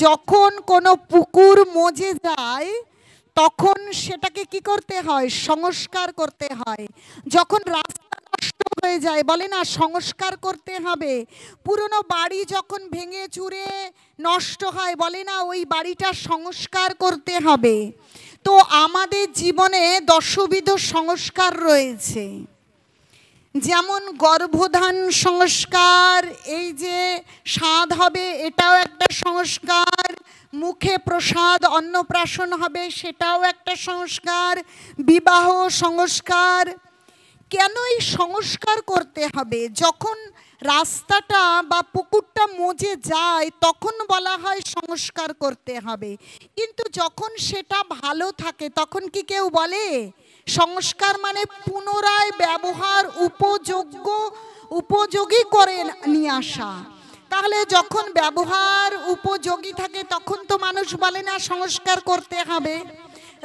যখন কোনো পুকুর মজে যায় তখন সেটাকে কি করতে হয়? সংস্কার করতে হয়। যখন রাস্তা নষ্ট হয়ে যায়, বলে না সংস্কার করতে হবে। পুরনো বাড়ি যখন ভেঙে চুরে নষ্ট হয়, বলে না ওই বাড়িটা সংস্কার করতে হবে। তো আমাদের জীবনে দশবিধ সংস্কার রয়েছে। যেমন গর্ভধান সংস্কার, এই যে স্বাদ হবে এটাও একটা সংস্কার, মুখে প্রসাদ অন্নপ্রাশন হবে সেটাও একটা সংস্কার, বিবাহ সংস্কার। কেন এই সংস্কার করতে হবে? যখন রাস্তাটা বা পুকুরটা মজে যায় তখন বলা হয় সংস্কার করতে হবে, কিন্তু যখন সেটা ভালো থাকে তখন কি কেউ বলে? সংস্কার মানে পুনরায় ব্যবহার উপযোগী করে নিয়ে আসা। তাহলে যখন ব্যবহার উপযোগী থাকে তখন তো মানুষ বলে না সংস্কার করতে হবে,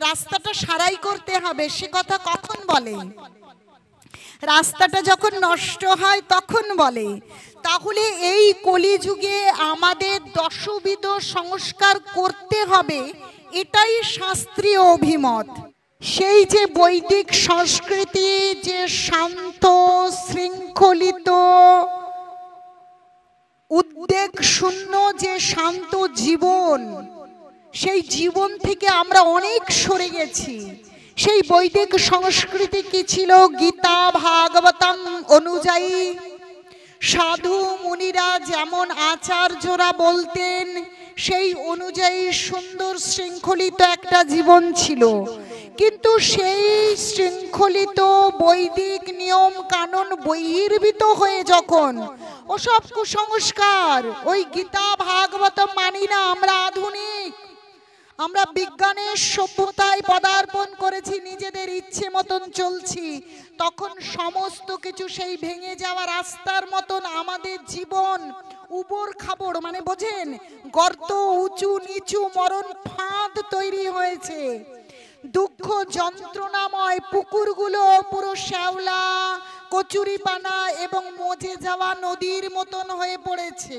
রাস্তাটা সারাই করতে হবে। সে কথা কখন বলে? রাস্তাটা যখন নষ্ট হয় তখন বলে। তাহলে এই কলিযুগে আমাদের দশবিধ সংস্কার করতে হবে, এটাই শাস্ত্রীয় অভিমত। সেই যে বৈদিক সংস্কৃতি, যে শান্ত শৃঙ্খলিত উদ্বেগ শূন্য যে শান্ত জীবন, সেই জীবন থেকে আমরা অনেক সরে গেছি। সেই বৈদিক সংস্কৃতি কি ছিল? গীতা ভাগবতম অনুযায়ী সাধু মুনিরা যেমন আচার্যরা বলতেন সেই অনুযায়ী সুন্দর শৃঙ্খলিত একটা জীবন ছিল। কিন্তু সেই শৃঙ্খলিত বৈদিক নিয়ম কানুন বহির্ভূত হয়ে যখন ওসব কুসংস্কার, ওই গীতা ভাগবতম মানি না, আমরা আধুনিক, আমরা বিজ্ঞানের সভ্যতায় পদার্পণ করেছি, নিজেদের ইচ্ছে মতন চলছি, তখন সমস্ত কিছু সেই ভেঙে যাওয়া রাস্তার মতন আমাদের জীবন উবড় খাবড়, মানে বোঝেন, গর্ত, উঁচু নিচু মরণ ফাঁদ তৈরি হয়েছে। দুঃখ যন্ত্রণাময় পুকুরগুলো পুরো শ্যাওলা, কচুরিপানা এবং মজে যাওয়া নদীর মতন হয়ে পড়েছে।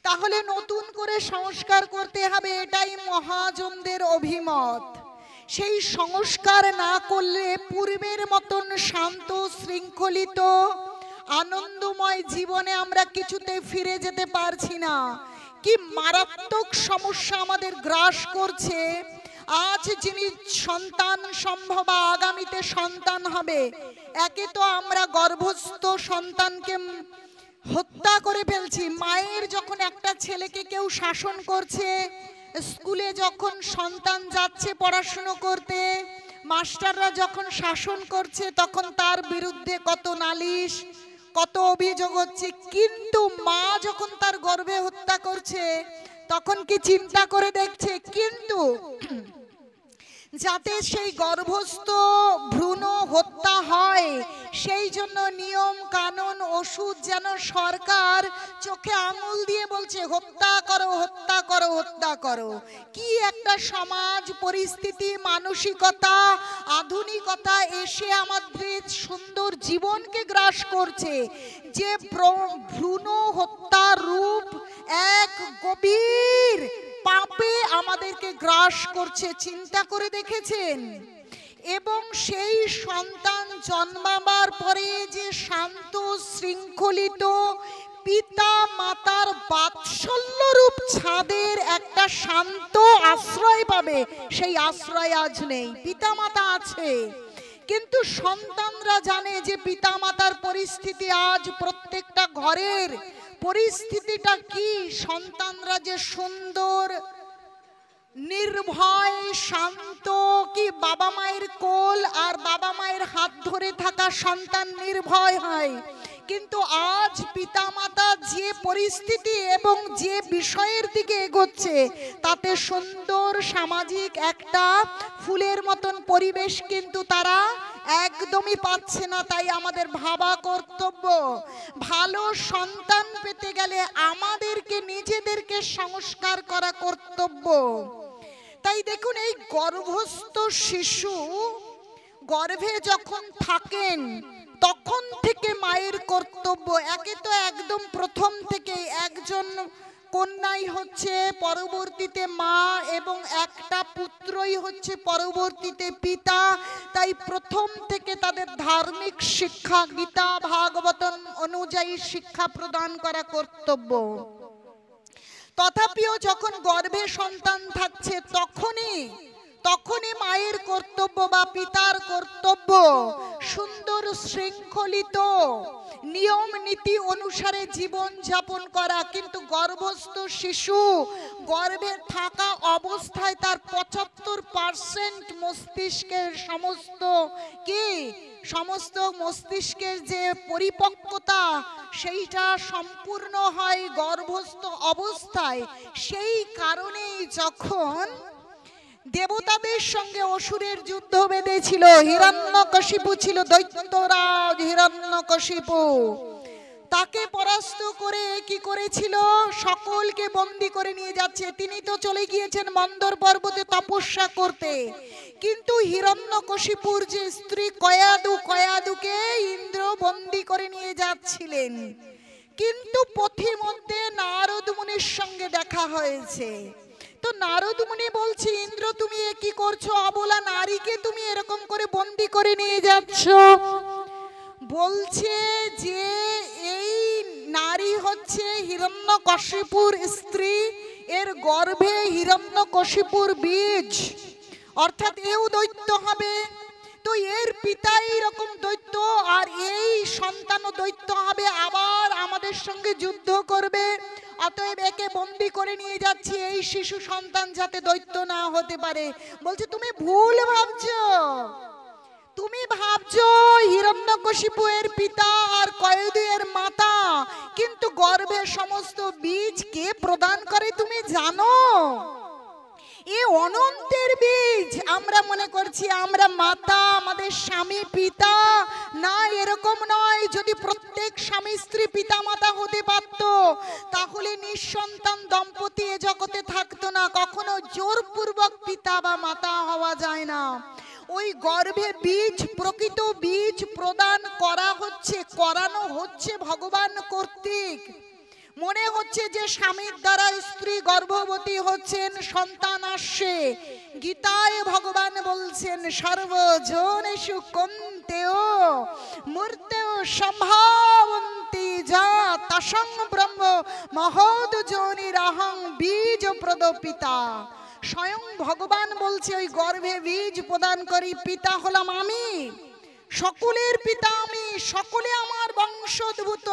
তাহলে নতুন করে সংস্কার করতে হবে, এটাই মহাজনদের অভিমত। সেই সংস্কার না করলে পূর্বের মতন শান্ত শৃঙ্খলিত আনন্দময় জীবনে আমরা কিছুতে ফিরে যেতে পারছি না। কি মারাত্মক সমস্যা আমাদের গ্রাস করছে। আজ যিনি সন্তান সম্ভব, আগামীতে সন্তান হবে, একে তো আমরা গর্ভস্থ সন্তানকে হত্যা করে ফেলছি। মায়ের যখন একটা ছেলেকে কেউ শাসন করছে, স্কুলে যখন সন্তান যাচ্ছে পড়াশুনো করতে, মাস্টাররা যখন শাসন করছে তখন তার বিরুদ্ধে কত নালিশ, কত অভিযোগ হচ্ছে। কিন্তু মা যখন তার গর্ভে হত্যা করছে তখন কি চিন্তা করে দেখছে? কিন্তু যাতে সেই গর্ভস্থ ভ্রূণ হত্যা হয় সেই জন্য নিয়ম কানুন ওষুধ যেন সরকার চোখে আঙুল দিয়ে বলছে হত্যা করো, হত্যা করো, হত্যা করো। কি একটা সমাজ পরিস্থিতি, মানসিকতা, আধুনিকতা এসে আমাদের সুন্দর জীবনকে গ্রাস করছে। যে ভ্রূণ হত্যার রূপ এক গভীর পাপে আমাদেরকে গ্রাস করছে, চিন্তা করে দেখেছেন? এবং সেই সন্তান জন্মাবার পরে যে শান্ত শৃঙ্খলিত পিতা মাতার বাৎসল্যরূপ ছাদের একটা শান্ত আশ্রয় পাবে, সেই আশ্রয় আজ নেই। পিতা মাতা আছে কিন্তু সন্তানরা জানে যে পিতা মাতার পরিস্থিতি আজ প্রত্যেকটা ঘরের পরিস্থিতিটা কি। সন্তানরা যে সুন্দর নির্ভয় শান্ত, কি বাবা মায়ের কোল আর বাবা মায়ের হাত ধরে থাকা সন্তান নির্ভয় হয়। কিন্তু আজ পিতামাতা যে পরিস্থিতি এবং যে বিষয়ের দিকে এগোচ্ছে তাতে সুন্দর সামাজিক একটা ফুলের মতন পরিবেশ কিন্তু তারা একদমই পাচ্ছে না। তাই আমাদের ভাবা কর্তব্য, ভালো সন্তান পেতে গেলে আমাদেরকে নিজেদেরকে সংস্কার করা কর্তব্য। তাই দেখুন, এই গর্ভস্থ শিশু গর্ভে যখন থাকেন তখন থেকে মায়ের কর্তব্য, একে তো একদম প্রথম থেকে একজন কন্যাই হচ্ছে পরবর্তীতে মা এবং একটা পুত্রই হচ্ছে পরবর্তীতে পিতা। তাই প্রথম থেকে তাদের ধার্মিক শিক্ষা গীতা ভাগবতম অনুযায়ী শিক্ষা প্রদান করা কর্তব্য। তথাপিও যখন গর্ভে সন্তান থাকছে তখনই মায়ের কর্তব্য বা পিতার কর্তব্য সুন্দর শৃঙ্খলিত নিয়ম নীতি অনুসারে জীবন যাপন করা। কিন্তু গর্ভস্থ শিশু গর্ভে থাকা অবস্থায় তার 75% মস্তিষ্কের সমস্ত মস্তিষ্কের যে পরিপক্কতা সেইটা সম্পূর্ণ হয় গর্ভস্থ অবস্থায়। সেই কারণেই যখন দেবতাদের সঙ্গে অসুরের যুদ্ধ বেঁধেছিল, হিরণ্যকশিপু ছিল দৈত্যরাজ হিরণ্যকশিপু, তাকে পরাস্ত করে কি করেছিল, সকলকে বন্দী করে নিয়ে যাচ্ছে। তিনি তো চলে গিয়েছেন মন্দর পর্বতে তপস্যা করতে, কিন্তু হিরণ্যকশিপুর যে স্ত্রী কয়াদুকে ইন্দ্র বন্দী করে নিয়ে যাচ্ছিলেন। কিন্তু পথিমধ্যে নারদ মুনির সঙ্গে দেখা হয়েছে। তো নারদ মুনি বলছে, ইন্দ্র তুমি এ কি করছো, অবলা নারীকে তুমি এরকম করে বন্দী করে নিয়ে যাচ্ছ। বলছে যে এই নারী হচ্ছে হিরণ্যকশিপুর স্ত্রী, এর গর্ভে হিরণ্যকশিপুর বীজ, অর্থাৎ এও দৈত্য হবে। তো এর পিতা এইরকম দৈত্য, আর এই সন্তানও দৈত্য হবে, আবার আমাদের সঙ্গে যুদ্ধ করবে। অতএব একে বন্দী করে নিয়ে যাচ্ছি, এই শিশু সন্তান যাতে দৈত্য না হতে পারে। বলছে তুমি ভুল ভাবছো, তুমি ভাবছো হিরণ্যকশিপু এর পিতা আর কয়েদু এর মাতা, কিন্তু গর্ভে সমস্ত বীজ কে প্রদান করে তুমি জানো? এ অনন্তের বীজ। আমরা মনে করছি আমরা মাতা, আমাদের স্বামী পিতা। না, এরকম নয়। যদি প্রত্যেক স্বামী স্ত্রী পিতা মাতা হতে পারত তাহলে নিঃসন্তান দম্পতি এ জগতে থাকতো না। কখনো জোরপূর্বক পিতা বা মাতা হওয়া যায় না। ওই গর্ভে বীজ, প্রকৃত বীজ প্রদান করানো হচ্ছে ভগবান কর্তৃক। মনে হচ্ছে যে স্বামীর দ্বারা স্ত্রী গর্ভবতী হচ্ছেন, সন্তান আসছে। গীতায় ভগবান বলছেন সর্বজনেষু কন্তেও মূর্তেও সম্ভাবন্তি যা তসং ব্রহ্ম মহৎ যোনিরহং বীজ প্রদপিতা। স্বয়ং ভগবান বলছে ওই গর্ভে বীজ প্রদান করি, পিতা হলাম আমি, সকলের পিতা আমি, সকলে আমার বংশোদ্ভূত।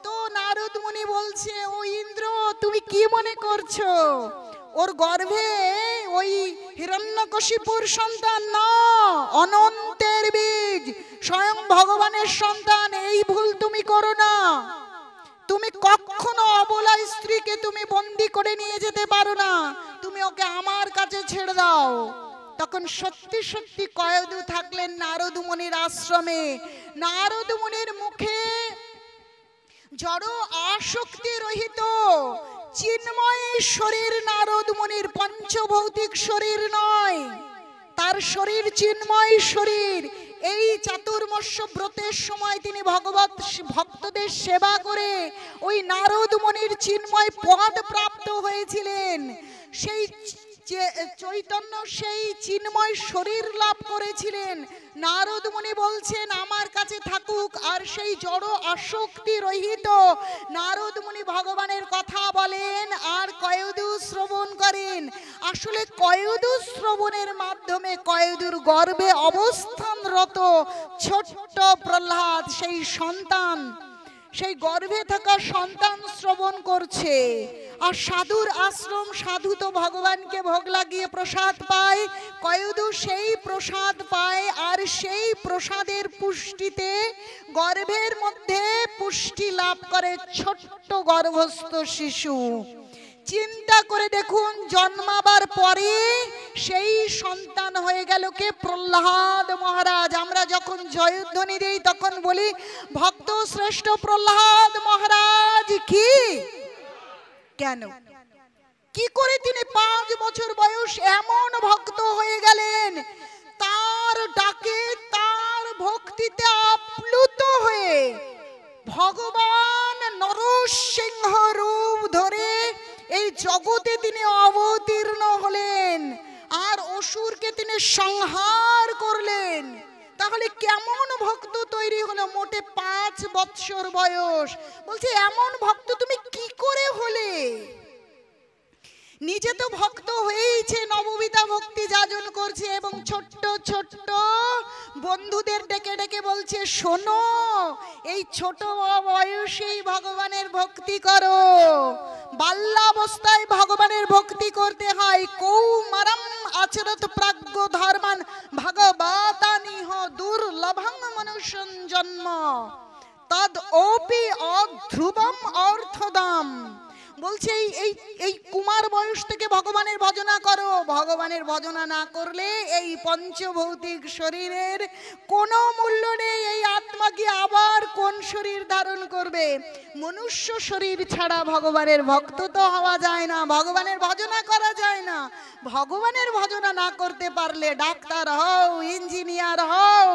তো নারদ মুনি বলছে, ও ইন্দ্র তুমি কি মনে করছো ওর গর্ভে ওই হিরণ্যকশিপুর সন্তান? না, অনন্তের বীজ, স্বয়ং ভগবানের সন্তান। এই ভুল তুমি করো না। তুমি কখনো অবলা স্ত্রীকে তুমি বন্দী করে নিয়ে যেতে পারো না। তুমি ওকে আমার কাছে ছেড়ে দাও। তখন সত্যি সত্যি কয়েদু থাকলেন নারদ মুনির আশ্রমে। নারদ মুনির মুখে জড় আসক্তি রহিত চিন্ময় শরীর নারদ মুনির, পঞ্চভৌতিক শরীর নয়, তার শরীর চিন্ময় শরীর। এই চাতুর্মাস্য ব্রতের সময় তিনি ভক্তদের সেবা করে ওই নারদ মুনির চিন্ময় পদ প্রাপ্ত হয়েছিলেন। সেই চৈতন্য সেই চিন্ময় শরীর লাভ করেছিলেন। নারদ মুনি বলছেন আমার কাছে থাকুক, আর সেই জড় আসক্তি রহিত নারদ মুনি ভগবানের কথা বলেন আর কয়েদু শ্রবণ করেন। আসলে কয়েদু শ্রবণের মাধ্যমে কয়েদুর গর্ভে অবস্থানরত ছোট্ট প্রহ্লাদ, সেই সন্তান, সেই গর্ভে থাকা সন্তান শ্রবণ করছে। আর সাধুর আশ্রম, সাধু তো ভগবানকে ভোগ লাগিয়ে প্রসাদ পায়, কয়েদু সেই প্রসাদ পায়। আর সেই প্রসাদের পুষ্টিতে গর্ভের মধ্যে পুষ্টি লাভ করে ছোট্ট গর্ভস্থ শিশু। চিন্তা করে দেখুন, জন্মাবার পরে সেই সন্তান হয়ে গেল কে? প্রহ্লাদ মহারাজ। আমরা যখন জয়ধ্বনি দেই তখন বলি ভক্ত শ্রেষ্ঠ প্রহ্লাদ মহারাজ কি। কেন, কি করে তিনি 5 বছর বয়স এমন ভক্ত হয়ে গেলেন? তার ডাকে, তার ভক্তিতে আপ্লুত হয়ে ভগবান নরসিংহ রূপ ধরে এই জগতে তিনি অবতীর্ণ হলেন আর অসুরকে তিনি সংহার করলেন। তাহলে কেমন ভক্ত তৈরি হলো? মোটে 5 বৎসর বয়স। বলছে এমন ভক্ত তুমি কি করে হলে? নিজে তো ভক্ত হয়েছে, নববিধা ভক্তি যাজন করছে এবং ছোট্ট ছোট্ট বন্ধুদের ডেকে ডেকে বলছে শোনো, এই ছোট বয়সেই ভগবানের ভক্তি করো। বাল্যাবস্থায় ভগবানের ভক্তি করতে হয়। কৌমারম আচরত প্রাজ্ঞ ধর্মান ভগবতানিহ দুর্লভং মনুষ্যং জন্ম তদ ওপি অধ্রুবম অর্থদাম। বলছে এই কুমার বয়স থেকে ভগবানের ভজনা করো। ভগবানের ভজনা না করলে এই পঞ্চভৌতিক শরীরের কোনো মূল্য নেই। এই আত্মা কি আবার কোন শরীর ধারণ করবে? মনুষ্য শরীর ছাড়া ভগবানের ভক্ত তো হওয়া যায় না, ভগবানের ভজনা করা যায় না। ভগবানের ভজনা না করতে পারলে ডাক্তার হও, ইঞ্জিনিয়ার হও,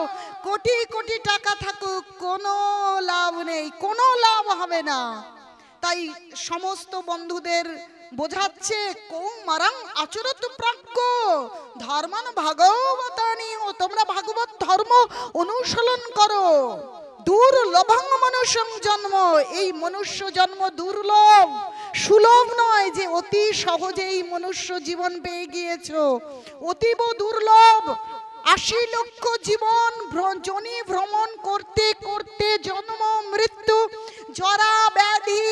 কোটি কোটি টাকা থাকুক, কোনো লাভ নেই, কোনো লাভ হবে না। তাই সমস্ত বন্ধুদের বোঝাচ্ছে কৌমারং আচরত প্রাজ্ঞ ধর্মান ভাগবতানি, তোমরা ভাগবত ধর্ম অনুসরণ করো। দুর্লভং মনুষ্যং জন্ম, এই মনুষ্য জন্ম দুর্লভ, সুলভ নয় যে অতি সহজেই মনুষ্য জীবন পেয়ে গিয়েছো, অতীব দুর্লভ। 80 লক্ষ জীবন জনি ভ্রমণ করতে করতে জন্ম মৃত্যু জরা ব্যাধি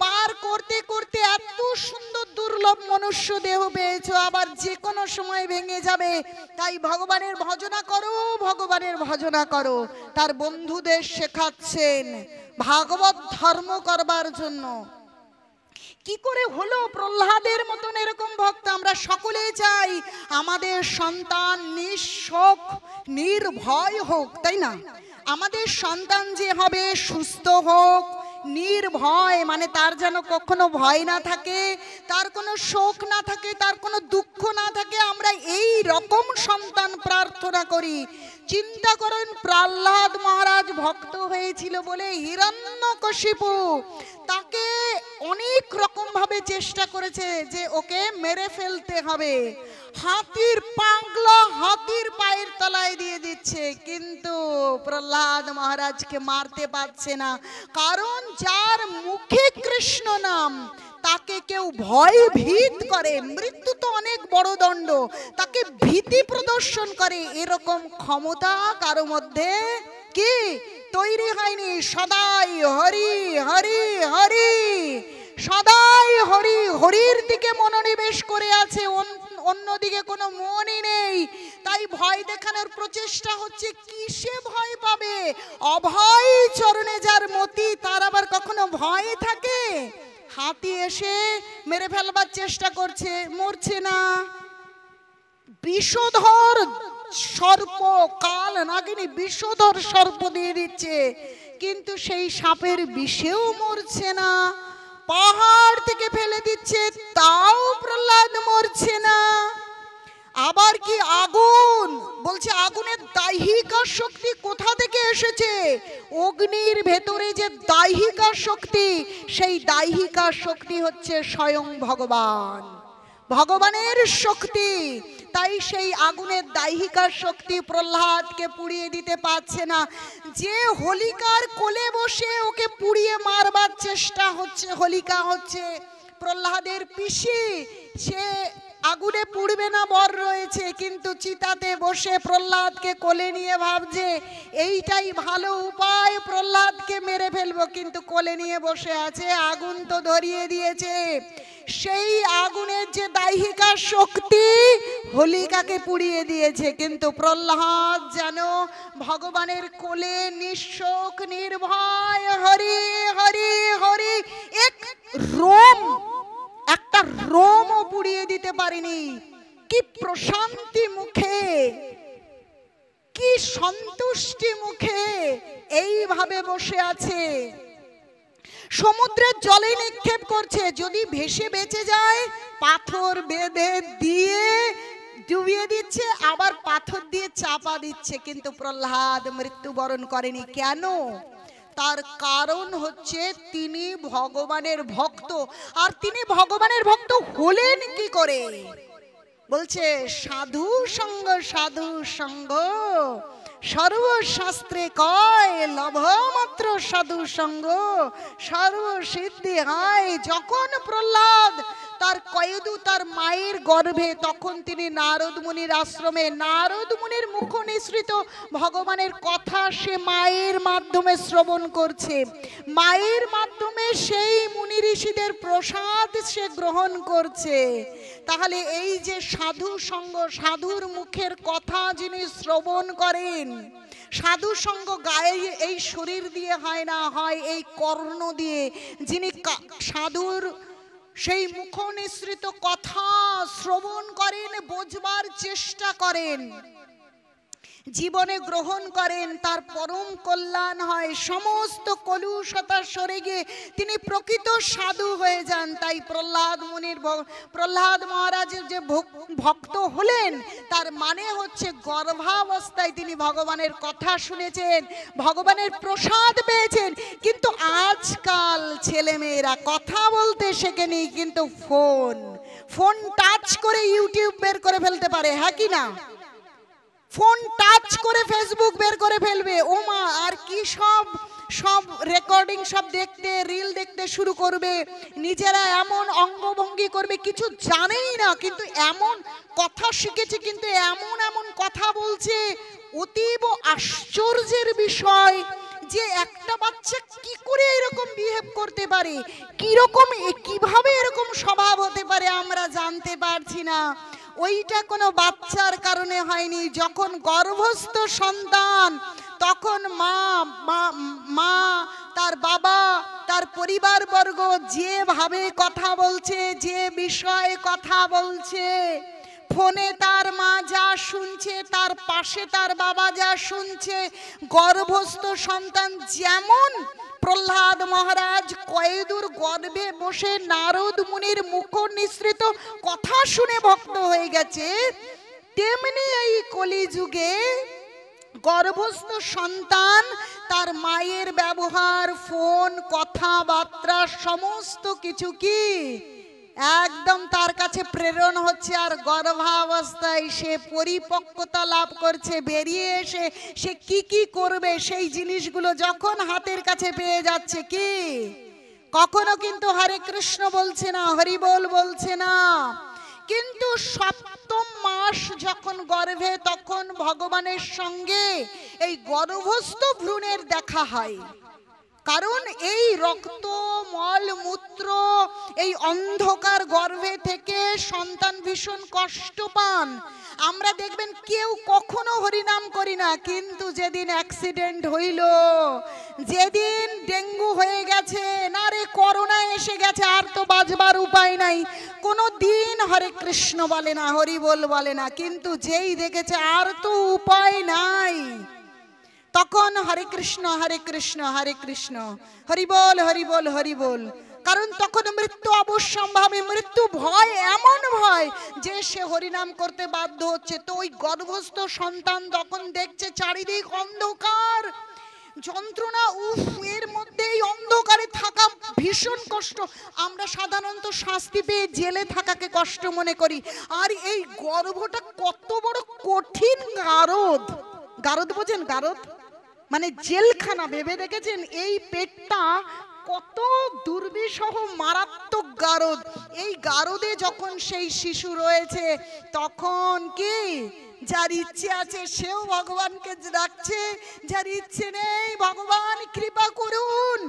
পার করতে করতে এত সুন্দর দুর্লভ মনুষ্য দেহ পেয়েছো, আবার যে কোনো সময় ভেঙে যাবে। তাই ভগবানের ভজনা করো, ভগবানের ভজনা করো। তার বন্ধুদের শেখাচ্ছেন ভাগবত ধর্ম করবার জন্য। কি করে হলো প্রহ্লাদের মতন এরকম ভক্ত? আমরা সকলেই চাই আমাদের সন্তান নিঃশোক নির্ভয় হোক, তাই না? আমাদের সন্তান যে হবে সুস্থ হোক, নির্ভয়, মানে তার যেন কখনো ভয় না থাকে, তার কোনো শোক না থাকে, তার কোনো দুঃখ না থাকে। আমরা এই রকম সন্তান প্রার্থনা করি। চিন্তা করেন, প্রহ্লাদ মহারাজ ভক্ত হয়েছিল বলে হিরণ্যকশিপু তাকে অনেক রকম ভাবে চেষ্টা করেছে যে ওকে মেরে ফেলতে হবে। হাতির পাগলা হাতির পায়ের তলায় দিয়ে দিচ্ছে, কিন্তু প্রহ্লাদ মহারাজকে মারতে পারছে না। কারণ যার মুখে কৃষ্ণ নাম তাকে কেউ ভয় ভীত করে, মৃত্যু তো অনেক বড় দণ্ড, তাকে ভীতি প্রদর্শন করে, এরকম ক্ষমতা কারো মধ্যে কি তৈরি হয়নি। সদাই হরি হরি হরি, সদাই হরি হরির দিকে মনোনিবেশ করে আছে, অন্যদিকে কোনো মনই নেই। তাই ভয় দেখানোর প্রচেষ্টা হচ্ছে। কিসে ভয় পাবে? অভয় চরণে যার মতি, তার আবার কখনো ভয় থাকে? হাতি এসে মেরে ফেলবার চেষ্টা করছে, মরছে না। বিষধর সর্প, কাল নাগিনী বিষধর সর্প দিয়ে দিচ্ছে, কিন্তু সেই সাপের বিষেও মরছে না। পাহাড় থেকে ফেলে দিচ্ছে, তাও প্রহ্লাদ মরছে না। আবার কি আগুন, বলছে আগুনের দাহিকা শক্তি কোথা থেকে এসেছে? অগ্নির ভেতরে যে দাহিকা শক্তি, সেই দাহিকা শক্তি হচ্ছে স্বয়ং ভগবান, ভগবানের শক্তি। তাই সেই আগুনের দাহিকা শক্তি প্রহ্লাদকে পুড়িয়ে দিতে পারছে না। যে হোলিকার কোলে বসে ওকে পুড়িয়ে মারবার চেষ্টা হচ্ছে, হোলিকা হচ্ছে প্রহ্লাদের পিসি, সে আগুনে পুড়বে না বর রয়েছে, কিন্তু চিতাতে বসে প্রহ্লাদকে কোলে নিয়ে ভাবছে এইটাই ভালো উপায়, প্রহ্লাদকে মেরে ফেলবো, কিন্তু কোলে নিয়ে বসে আছে, আগুন তো ধরিয়ে দিয়েছে। সেই আগুনের যে দাহিকা শক্তি হোলিকাকে পুড়িয়ে দিয়েছে, কিন্তু প্রহ্লাদ যেন ভগবানের কোলে নিঃশোক নির্ভয় হরি হরি হরি, একটা রোমও পুড়িয়ে দিতে পারেনি। কি প্রশান্তি মুখে, কি সন্তুষ্টি মুখে এইভাবে বসে আছে। সমুদ্রের জলে নিক্ষেপ করছে, যদি ভেসে বেঁচে যায় পাথর বেঁধে দিয়ে ডুবিয়ে দিচ্ছে, আবার পাথর দিয়ে চাপা দিচ্ছে, কিন্তু প্রহ্লাদ মৃত্যুবরণ করেনি। কেন? তার কারণ হচ্ছে তিনি ভগবানের ভক্ত। আর তিনি ভগবানের ভক্ত হলেন কি করে? বলছে সাধু সঙ্গ, সাধু সঙ্গ সর্বশাস্ত্রে কয়, লভমাত্র সাধু সঙ্গ সর্বসিদ্ধি হয়। যখন প্রহ্লাদ তার কয়েদু তার মায়ের গর্ভে, তখন তিনি নারদ মুনির আশ্রমে, নারদ মুনির মুখ নিঃসৃত ভগবানের কথা সে মায়ের মাধ্যমে শ্রবণ করছে। মায়ের মাধ্যমে সেই মুনি ঋষিদের প্রসাদ সে গ্রহণ করছে। তাহলে এই যে সাধু সঙ্গ, সাধুর মুখের কথা যিনি শ্রবণ করেন, সাধু সঙ্গ গায়ে এই শরীর দিয়ে হয় না, হয় এই কর্ণ দিয়ে। যিনি সাধুর সেই মুখ নিঃসৃত কথা শ্রবণ করেন, বোঝবার চেষ্টা করেন, জীবনে গ্রহণ করেন, তার পরম কল্যাণ হয়। সমস্ত কলুষতা সরে গিয়ে তিনি প্রকৃত সাধু হয়ে যান। তাই প্রহ্লাদ মহারাজের যে ভক্ত হলেন, তার মানে হচ্ছে গর্ভাবস্থায় তিনি ভগবানের কথা শুনেছেন, ভগবানের প্রসাদ পেয়েছেন। কিন্তু আজকাল ছেলেমেয়েরা কথা বলতে শেখেনি, কিন্তু ফোন টাচ করে ইউটিউব বের করে ফেলতে পারে, হ্যাঁ কি না? ফোন টাচ করে ফেসবুক বের করে ফেলবে, ওমা আর কি সব রেকর্ডিং সব দেখতে, রিল দেখতে শুরু করবে। নিজেরা এমন অঙ্গভঙ্গি করবে, কিছু জানেই না, কিন্তু এমন কথা শিখেছে, কিন্তু এমন কথা বলছে। অতীব আশ্চর্যের বিষয় যে একটা বাচ্চা কি করে এরকম বিহেভ করতে পারে, কিভাবে এরকম স্বভাব হতে পারে আমরা জানতে পারছি না। ওইটা কোনো বাচ্চার কারণে হয়নি। যখন গর্ভস্থ সন্তান, তখন মা তার বাবা তার পরিবারবর্গ যেভাবে কথা বলছে, যে বিষয়ে কথা বলছে, ফোনে তার মা যা শুনছে, তার পাশে তার বাবা যা শুনছে, গর্ভস্থ সন্তান যেমন প্রহ্লাদ মহারাজ কয়েদুর গর্ভে বসে নারদ মুনির মুখ নিঃসৃত কথা শুনে ভক্ত হয়ে গেছে, তেমনি এই কলিযুগে গর্ভস্থ সন্তান তার মায়ের ব্যবহার, ফোন, কথাবার্তা সমস্ত কিছু কি একদম তার কাছে প্রেরণ হচ্ছে। আর গর্ভাবস্থায় সে পরিপক্কতা লাভ করছে, বেরিয়ে এসে সে কি করবে সেই জিনিসগুলো যখন হাতের কাছে পেয়ে যাচ্ছে, কি কখনো কিন্তু হরে কৃষ্ণ বলছে না, হরি বল বলছে না। কিন্তু সপ্তম মাস যখন গর্ভে, তখন ভগবানের সঙ্গে এই গর্ভস্থ ভ্রূণের দেখা হয়। কারণ এই রক্ত, মল, মূত্র, এই অন্ধকার গর্ভে থেকে সন্তান ভীষণ কষ্ট পান। আমরা দেখবেন কেউ কখনো হরিনাম করি না, কিন্তু যেদিন অ্যাক্সিডেন্ট হইল, যেদিন ডেঙ্গু হয়ে গেছে, না রে করোনা এসে গেছে, আর তো বাঁচবার উপায় নাই, কোনো দিন হরে কৃষ্ণ বলে না, হরি বল বলে না। কিন্তু যেই দেখেছে আর তো উপায় নাই, তখন হরে কৃষ্ণ হরে কৃষ্ণ হরে কৃষ্ণ, হরি বল হরি বল হরি বল। কারণ তখন মৃত্যু অবশ্যম্ভাবী, মৃত্যু ভয়, এমন ভয় যে সে হরিনাম করতে বাধ্য হচ্ছে। তো ওই গর্ভস্থ সন্তান তখন দেখছে চারিদিক অন্ধকার, যন্ত্রণা, এর মধ্যে এই অন্ধকারে থাকা ভীষণ কষ্ট। আমরা সাধারণত শাস্তি পেয়ে জেলে থাকাকে কষ্ট মনে করি, আর এই গর্ভটা কত বড় কঠিন গারদ। গারদ বোঝেন? গারদ মানে জেলখানা, ভেবে দেখেছেন? এই পেটটা কত দুর্বিষহ মারাত্মক গারদ। এই গারদে যখন সেই শিশু রয়েছে, তখন কি যার ইচ্ছে আছে সেও ভগবানকে ডাকছে, যার ইচ্ছে নেই ভগবান কৃপা করুন,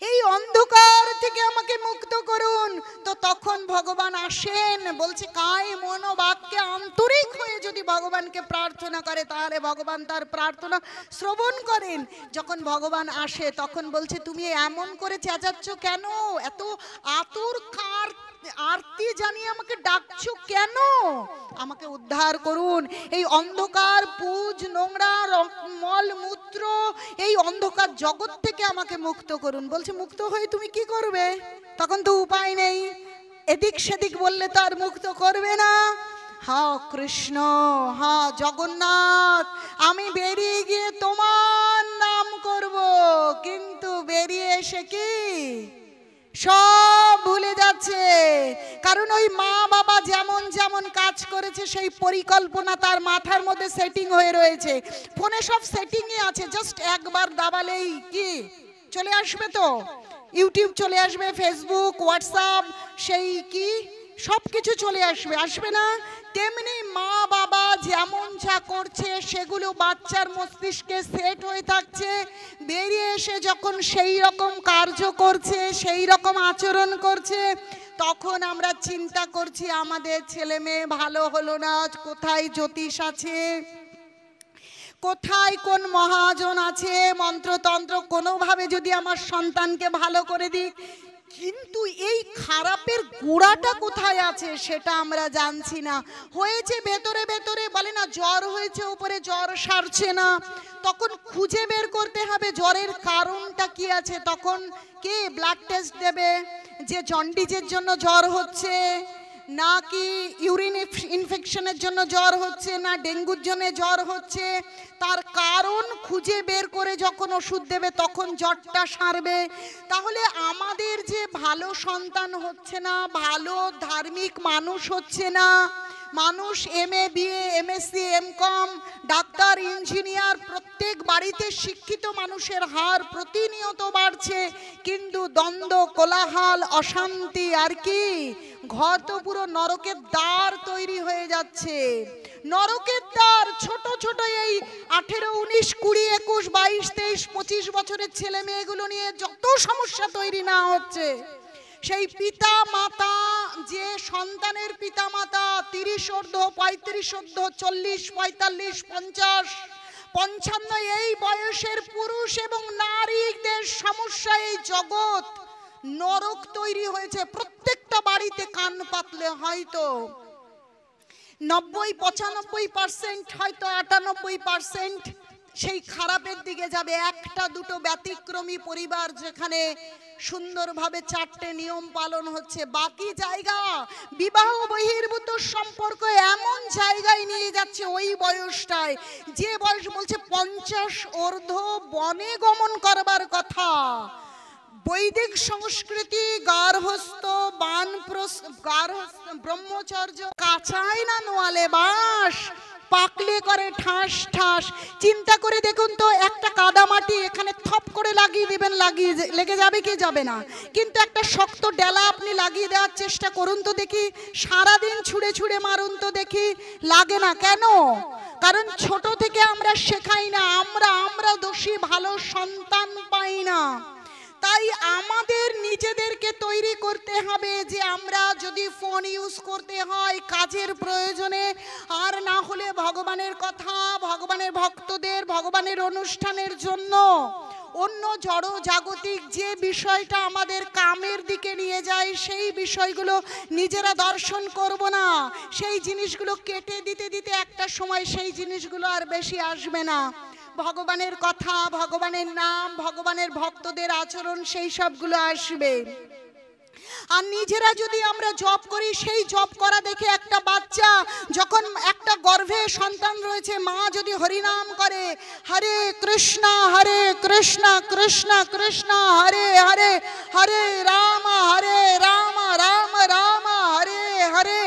এই অন্ধকার থেকে আমাকে মুক্ত করুন। তো তখন ভগবান আসেন, বলছে কায় মন বাক্যে আন্তরিক হয়ে যদি ভগবানকে প্রার্থনা করে, তাহলে ভগবান তার প্রার্থনা শ্রবণ করেন। যখন ভগবান আসে, তখন বলছে তুমি এমন করে চেঁচাচ্ছ কেন, এত আতুর আরতি জানিয়ে আমাকে ডাকছো কেন, আমাকে উদ্ধার করুন, এই অন্ধকার পুজ, নোংরা মল মূত্র, এই অন্ধকার জগৎ থেকে আমাকে মুক্ত করুন। বলছে মুক্ত হয়ে তুমি কি করবে? তখন তো উপায় নেই, এদিক সেদিক বললে তো আর মুক্ত করবে না। হা কৃষ্ণ, হা জগন্নাথ, আমি বেরিয়ে গিয়ে তোমার নাম করব, কিন্তু বেরিয়ে এসে কি সব ভুলে যাচ্ছে। কারণ ওই মা বাবা যেমন যেমন কাজ করেছে সেই পরিকল্পনা তার মাথার মধ্যে সেটিং হয়ে রয়েছে। ফোনে সব সেটিংই আছে, জাস্ট একবার দাবালেই কি চলে আসবে, তো ইউটিউব চলে আসবে, ফেসবুক, হোয়াটসঅ্যাপ, সেই কি সব কিছু চলে আসবে, আসবে না? তেমনি মা বাবা যেমন যা করছে সেগুলো বাচ্চার মস্তিষ্কে সেট হয়ে থাকছে। বেরিয়ে এসে যখন সেই রকম কার্য করছে, সেই রকম আচরণ করছে, তখন আমরা চিন্তা করছি আমাদের ছেলে মেয়ে ভালো হলো না, কোথায় জ্যোতিষ আছে, কোথায় কোন মহাজন আছে, মন্ত্রতন্ত্র কোনোভাবে যদি আমার সন্তানকে ভালো করে দিক। কিন্তু এই খারাপের গোড়াটা কোথায় আছে সেটা আমরা জানছি না। হয়েছে ভেতরে ভেতরে, বলে না জ্বর হয়েছে উপরে জ্বর সারছে না, তখন খুঁজে বের করতে হবে জ্বরের কারণটা কি আছে। তখন কে ব্লাড টেস্ট দেবে যে জন্ডিসের জন্য জ্বর হচ্ছে, নাকি ইউরিন ইনফেকশনের জন্য জ্বর হচ্ছে, না ডেঙ্গুর জন্য জ্বর হচ্ছে। তার কারণ খুঁজে বের করে যখন ওষুধ দেবে তখন জ্বরটা সারবে। তাহলে আমাদের যে ভালো সন্তান হচ্ছে না, ভালো ধার্মিক মানুষ হচ্ছে না, মানুষ MA BA MSc MCom doctor engineer প্রত্যেক বাড়িতে শিক্ষিত মানুষের হার প্রতিনিয়ত বাড়ছে, কিন্তু দ্বন্দ্ব কোলাহল অশান্তি আর কি ঘর তো পুরো নরকের দ্বার তৈরি হয়ে যাচ্ছে। নরকের দ্বার। ছোট ছোট এই 18 19 20 21 22 23 25 বছরের ছেলে মেয়েগুলো নিয়ে যত সমস্যা তৈরি না হচ্ছে, সেই পিতা মাতা যে সন্তানের পিতা মাতা 30 ঊর্ধ্ব 35 ঊর্ধ্ব 40 45 50 55 এই বয়সের পুরুষ এবং নারীদের সমস্যা, এই জগৎ নরক তৈরি হয়েছে। প্রত্যেকটা বাড়িতে কান পাতলে হয়তো 90-95% হয়তো 98% সেই খারাপের দিকে যাবে। একটা দুটো ব্যতিক্রমী পরিবার যেখানে সুন্দরভাবে 4টে নিয়ম পালন হচ্ছে, বাকি জায়গা বিবাহ বহির্ভূত সম্পর্ক এমন জায়গায় নিয়ে যাচ্ছে ওই বয়সটায়, যে বয়স বলছে 50 ঊর্ধ্ব বনে গমন করবার কথা। বৈদিক সংস্কৃতি গার্হস্থ ব্রহ্মচর্য কাঁচাই না নোয়ালে বাস, পাকলে করে ঠাস ঠাস। চিন্তা করে দেখুন তো, একটা কাদামাটি এখানে থপ করে লাগিয়ে দিবেন, লেগে যাবে কি যাবে না? কিন্তু একটা শক্ত ডেলা আপনি লাগিয়ে দেওয়ার চেষ্টা করুন তো দেখি, সারাদিন ছুঁড়ে ছুঁড়ে মারুন তো দেখি, লাগে না। কেন? কারণ ছোট থেকে আমরা শেখাই না, আমরা দোষী, ভালো সন্তান পাই না। তাই আমাদের নিজেদেরকে তৈরি করতে হবে যে আমরা যদি ফোন ইউজ করতে হয় কাজের প্রয়োজনে, আর না হলে ভগবানের কথা, ভগবানের ভক্তদের, ভগবানের অনুষ্ঠানের জন্য, অন্য জড় জাগতিক যে বিষয়টা আমাদের কামের দিকে নিয়ে যায় সেই বিষয়গুলো নিজেরা দর্শন করব না। সেই জিনিসগুলো কেটে দিতে দিতে একটা সময় সেই জিনিসগুলো আর বেশি আসবে না। ভগবানের কথা, ভগবানের নাম, ভগবানের ভক্তদের আচরণ, সেই সবগুলো আসবে। আর নিজেরা যদি আমরা জপ করি, সেই জপ করা দেখে একটা বাচ্চা যখন একটা গর্ভে সন্তান রয়েছে, মা যদি হরিনাম করে, হরে কৃষ্ণ কৃষ্ণ কৃষ্ণ হরে হরে, হরে রাম রাম রাম হরে হরে,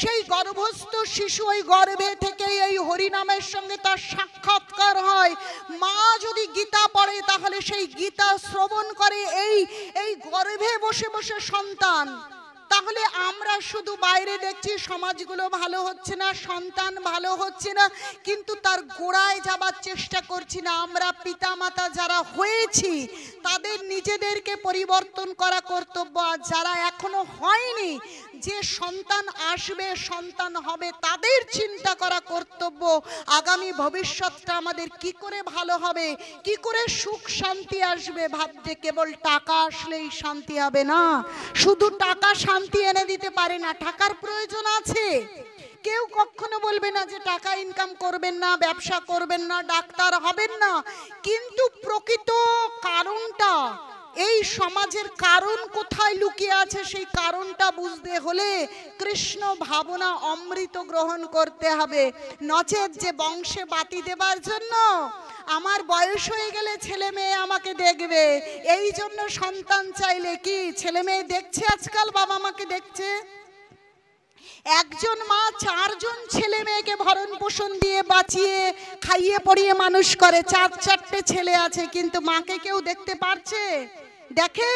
সেই গর্ভস্থ শিশু ওই গর্ভে থেকে এই হরিনামের সঙ্গে তার সাক্ষাৎকার হয়। মা যদি গীতা পড়ে তাহলে সেই গীতা শ্রবণ করে এই গর্ভে বসে বসে সন্তান। তাহলে আমরা শুধু বাইরে দেখছি সমাজগুলো ভালো হচ্ছে না, সন্তান ভালো হচ্ছে না, কিন্তু তার গোড়ায় যাবার চেষ্টা করছি না। আমরা পিতামাতা যারা হয়েছি তাদের নিজেদেরকে পরিবর্তন করা কর্তব্য। আর যারা এখনো হয়নি, যে সন্তান আসবে, সন্তান হবে, তাদের চিন্তা করা কর্তব্য। আগামী ভবিষ্যৎটা আমাদের কি করে ভালো হবে, কি করে সুখ শান্তি আসবে। ভাবতে কেবল টাকা আসলেই শান্তি হবে না, শুধু টাকা শান্তি এনে দিতে পারে না, টাকার প্রয়োজন আছে। কেউ কখনো বলবে না যে টাকা ইনকাম করবেন না, ব্যবসা করবেন না, ডাক্তার হবেন না, কিন্তু প্রকৃত কারণটা এই সমাজের কারণ কোথায় লুকিয়ে আছে সেই কারণটা বুঝতে হলে কৃষ্ণ ভাবনা অমৃত গ্রহণ করতে হবে। নচেত যে বংশে বাতি দেবার জন্য আমার বয়স হয়ে গেলে ছেলে মেয়ে আমাকে দেখবে, এই জন্য সন্তান চাইলে কি ছেলে মেয়ে দেখছে? আজকাল বাবা মাকে দেখছে। একজন মা 4 জন ছেলে মেয়েকে ভরণ পোষণ দিয়ে বাঁচিয়ে খাইয়ে পড়িয়ে মানুষ করে। 4-4টে ছেলে আছে, কিন্তু মাকে কেউ দেখতে পারছে? দেখে?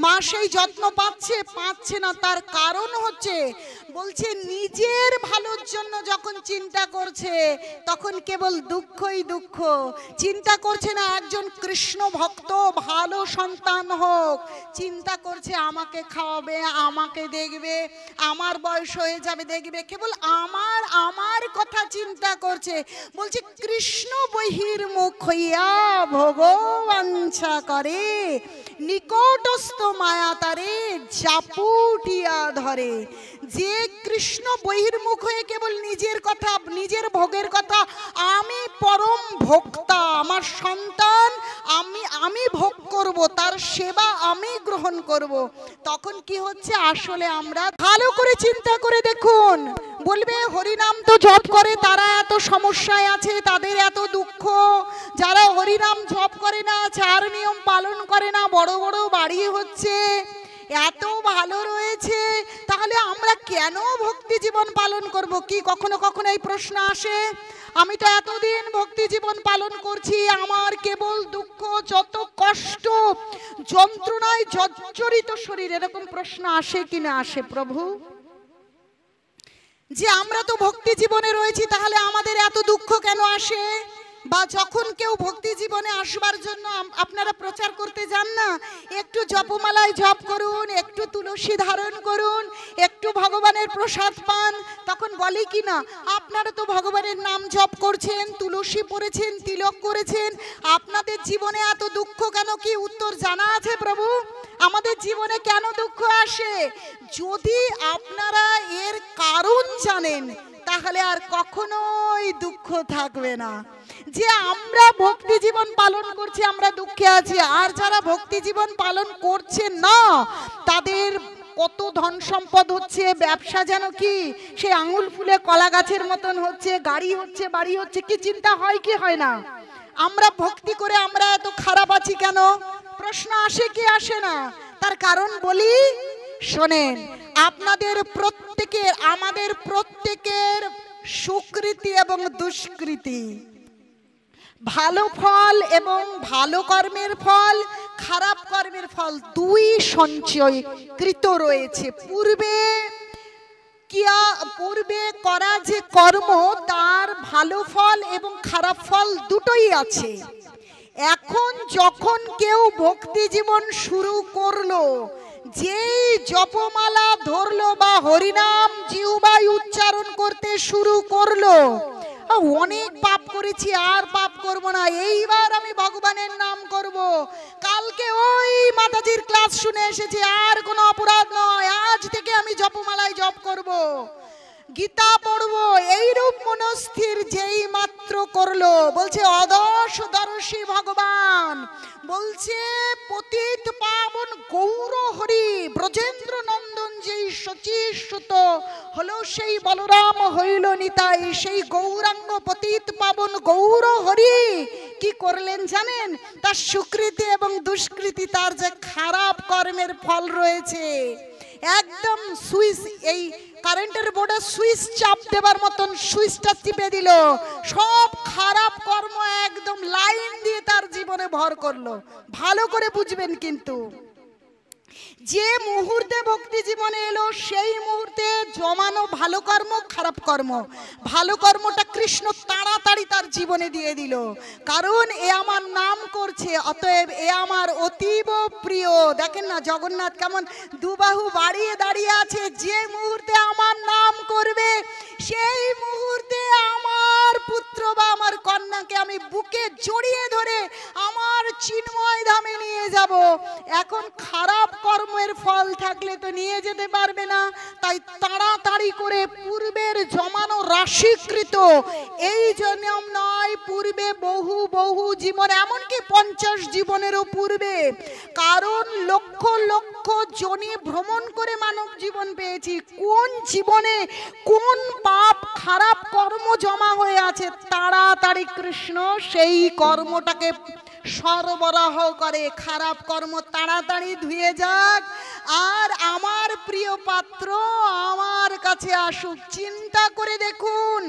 মা সেই যত্ন পাচ্ছে না। তার কারণ হচ্ছে, বলছে নিজের ভালোর জন্য যখন চিন্তা করছে তখন কেবল দুঃখই দুঃখ। চিন্তা করছে না একজন কৃষ্ণ ভক্ত ভালো সন্তান হোক, চিন্তা করছে আমাকে খাওয়াবে, আমাকে দেখবে, আমার বয়স হয়ে যাবে দেখবে, কেবল আমার কথা চিন্তা করছে। বলছে কৃষ্ণ বহির্মুখ হইয়া ভগবাঞ্ছা করে, নিকটস্থ মায়া তারে জাপুটিয়া ধরে। যে কৃষ্ণ বহির্মুখ হয়ে কেবল নিজের কথা, নিজের ভোগের কথা, আমি পরম ভোক্তা, আমার সন্তান আমি ভোগ করব, তার সেবা আমি গ্রহণ করব, তখন কি হচ্ছে? আসলে আমরা ভালো করে চিন্তা করে দেখুন, বলবে হরিনাম তো জপ করে তারা এত সমস্যায় আছে, তাদের এত দুঃখ। যারা হরিনাম জপ করে না, 4 নিয়ম পালন করে না, বড় বড় বাড়ি হচ্ছে, এত ভালো রয়েছে, তাহলে আমরা কেন ভক্তি জীবন পালন করব? কি কখনো কখনো এই প্রশ্ন আসে? আমি তো এতদিন ভক্তি জীবন পালন করছি, আমার কেবল দুঃখ, যত কষ্ট, যন্ত্রণায় জর্জরিত শরীর, এরকম প্রশ্ন আসে কিনা? আসে প্রভু। যে আমরা তো ভক্তি জীবনে রয়েছি, তাহলে আমাদের এত দুঃখ কেন আসে? বা যখন কেউ ভক্তি জীবনে আসবার জন্য আপনারা প্রচার করতে যান না, একটু জপমালায় জপ করুন, একটু তুলসী ধারণ করুন, একটু ভগবানের প্রসাদ পান, তখন বলে কি না, আপনারা তো ভগবানের নাম জপ করছেন, তুলসী পড়েছেন, তিলক করেছেন, আপনাদের জীবনে এত দুঃখ কেন? কি উত্তর জানা আছে প্রভু? আমাদের জীবনে কেন দুঃখ আসে? যদি আপনারা এর কারণ জানেন, তাহলে আর কখনোই দুঃখ থাকবে না। যে আমরা ভক্তি জীবন পালন করছি, আমরা দুঃখে আছি, আর যারা ভক্তি জীবন পালন করছে না, তাদের কত ধন সম্পদ হচ্ছে, ব্যবসা যেন কি সেই আঙুল ফুলে কলা গাছের মতন হচ্ছে, গাড়ি হচ্ছে, বাড়ি হচ্ছে, কি চিন্তা হয় কি হয় না? আমরা ভক্তি করে আমরা এত খারাপ আছি কেন? প্রশ্ন আসে কি আসে না? তার কারণ বলি, শোনেন, আপনাদের প্রত্যেকের, আমাদের প্রত্যেকের সুকৃতি এবং দুষ্কৃতি, ভালো ফল এবং ভালো কর্মের ফল, খারাপ কর্মের ফল, দুই সঞ্চয় কৃত রয়েছে। পূর্বে করা যে কর্ম, তার ভালো ফল এবং খারাপ ফল দুটোই আছে। এখন যখন কেউ ভক্তি জীবন শুরু করলো, যেই জপমালা ধরলো বা হরিনাম জিহ্বায় উচ্চারণ করতে শুরু করলো, অনেক পাপ করেছি, আর পাপ করব না, এইবার আমি ভগবানের নাম করব, কালকে ওই মাতাজির ক্লাস শুনে এসেছি, আর কোনো অপরাধ নয়, আজ থেকে আমি জপমালায় জপ করব, গীতা পড়বো, এইরূপ মনস্থির যেই মাত্র করলো, বলছে অদর্শদর্শী ভগবান, বলছে পতিত পাবন গৌর হরি ব্রজেন্দ্র নন্দন যেই শচীসুত হলো, সেই বলরাম হইল নিতাই, সেই গৌরাঙ্গ পতিত পাবন গৌর হরি কি করলেন জানেন? তার সুকৃতি এবং দুষ্কৃতি, তার যে খারাপ কর্মের ফল রয়েছে, একদম সুইচ, এই কারেন্টের বোর্ডে সুইচ চাপ দেবার মতন সুইচটা টিপে দিল, সব খারাপ কর্ম একদম লাইন দিয়ে তার জীবনে ভর করলো। ভালো করে বুঝবেন, কিন্তু যে মুহূর্তে ভক্তি জীবনে এলো, সেই মুহূর্তে জমানো ভালো কর্ম, খারাপ কর্ম, ভালো কর্মটা কৃষ্ণ তাড়াতাড়ি তার জীবনে দিয়ে দিল, কারণ এ আমার নাম করছে, অতএব এ আমার অতীব প্রিয়। দেখেন না জগন্নাথ কেমন দুবাহু বাড়িয়ে দাঁড়িয়ে আছে, যে মুহূর্তে আমার নাম করবে, সেই মুহূর্তে আমার পুত্র বা আমার কন্যাকে আমি বুকে জড়িয়ে ধরে আমার চিন্ময় ধামে নিয়ে যাব। এখন খারাপ কর্মের ফল থাকলে তো নিয়ে যেতে পারবে না, তাই তাড়াতাড়ি করে পূর্বের জমানো রাশিকৃত এই জন্ম নয়, পূর্বে বহু বহু জীবন, এমনকি 50 জীবনেরও পূর্বে, কারণ লক্ষ লক্ষ জনি ভ্রমণ করে মানব জীবন পেয়েছি। কোন জীবনে কোন পাপ খারাপ কর্ম জমা হয়ে আছে, তাড়াতাড়ি কৃষ্ণ সেই কর্মটাকে সরবরাহ করে, খারাপ কর্ম তাড়াতাড়ি ধুয়ে যাক, আর আমার প্রিয় পাত্র আমার কাছে আসুক। চিন্তা করে দেখুন,